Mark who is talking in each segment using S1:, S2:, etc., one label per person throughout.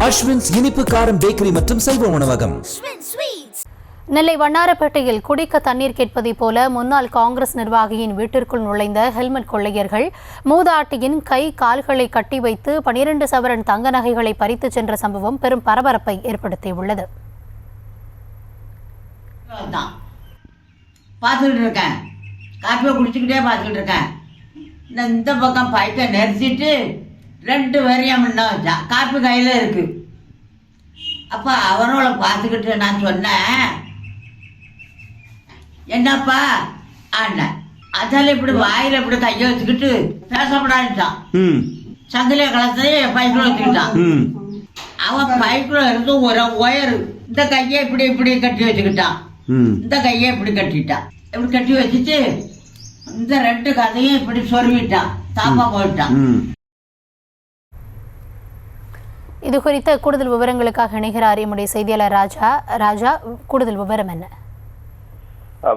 S1: அஸ்வின்ஸ் இனிப்பு காரம் பேக்கரி மற்றும் சைவ உணவகம்.
S2: நெல்லை வண்ணாரப்பேட்டையில் குடிக்க தண்ணீர் கேட்பதை போல முன்னாள் காங்கிரஸ் நிர்வாகியின் வீட்டிற்குள் நுழைந்த ஹெல்மெட் கொள்ளையர்கள் மூதாட்டியின் கை கால்களை கட்டி வைத்து 12 சவரன் தங்க நகைகளை பறித்து சென்ற சம்பவம் பெரும் பரபரப்பை ஏற்படுத்தியுள்ளது.
S3: பார்த்துக்கிட்டு இருக்கேன், காப்பியை குடிச்சுக்கிட்டே பார்த்துக்கிட்டு இருக்கேன். இந்த பக்கம் பைக்கை நெரிச்சிட்டு 2 பேரையும் முன்ன வச்சான். காப்பி கையில் இருக்கு. அப்போ அவனோட பார்த்துக்கிட்டு நான் சொன்னேன், என்னப்பா ஆன அதால இப்படி வாயில் இப்படி கையை வச்சுக்கிட்டு பேசப்படான்ட்டான். சங்கிலிய கலத்தையே பைக்கில் வச்சுக்கிட்டான். அவன் பைக்கில் இருந்து ஒரு ஒயர் இந்த கையை இப்படி இப்படி கட்டி வச்சுக்கிட்டான். இந்த கையை இப்படி கட்டிட்டான். இப்படி கட்டி வச்சுட்டு இந்த 2 கதையும் இப்படி சொருவிட்டான். தாப்பா போயிட்டான்.
S2: இது குறித்த கூடுதல் விவரங்களுக்காக இணைகிறார் எம்முடைய செய்தியாளர் ராஜா. ராஜா, கூடுதல் விவரம் என்ன?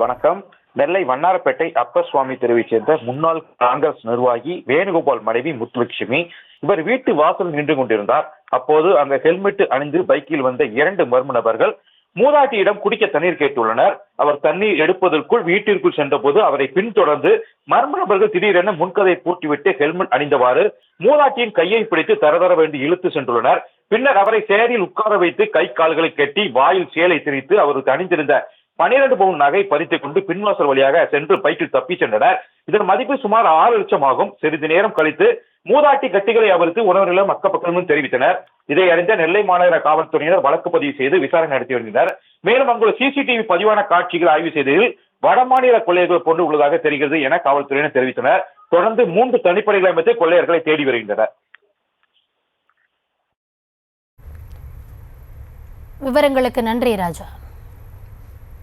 S4: வணக்கம். நெல்லை வண்ணாரப்பேட்டை அப்பர் சுவாமி தெருவைச் சேர்ந்த முன்னாள் காங்கிரஸ் நிர்வாகி வேணுகோபால் மனைவி முத்துலட்சுமி இவர் வீட்டு வாசல் நின்று கொண்டிருந்தார். அப்போது அங்க ஹெல்மெட் அணிந்து பைக்கில் வந்த 2 மர்ம நபர்கள் மூதாட்டியிடம் குடிக்க தண்ணீர் கேட்டுள்ளனர். அவர் தண்ணீர் எடுப்பதற்குள் வீட்டிற்குள் சென்றபோது அவரை பின்தொடர்ந்து மர்ம நபர்கள் திடீரென முன்கதை பூட்டிவிட்டு ஹெல்மெட் அணிந்தவாறு மூதாட்டியின் கையை பிடித்து தரதர வேண்டி இழுத்து சென்றுள்ளனர். பின்னர் அவரை சேரில் உட்கார வைத்து கை கால்களை கட்டி வாயில் சேலை திரித்து அவருக்கு அணிந்திருந்த 12 பவுன் நகை பறித்துக் கொண்டு பின்வாசல் வழியாக சென்று பைக்கில் தப்பி சென்றனர். இதன் மதிப்பு சுமார் 6 லட்சம் ஆகும். சிறிது நேரம் கழித்து மூதாட்டி கட்டிகளை அவருக்கு உணவு நிலையம் அக்கப்பக்கமும் தெரிவித்தனர். இதை அறிந்த நெல்லை மாநகர காவல்துறையினர் வழக்கு பதிவு செய்து விசாரணை நடத்தி வருகின்றனர். மேலும் அங்குள்ள சிசிடிவி பதிவான காட்சிகள் ஆய்வு செய்ததில் வடமாநில கொள்ளையர்கள் கொண்டு உள்ளதாக தெரிகிறது என காவல்துறையினர் தெரிவித்தனர். தொடர்ந்து 3 தனிப்படைகளை அமைத்து கொள்ளையர்களை தேடி வருகின்றனர்.
S2: விவரங்களுக்கு நன்றி ராஜா.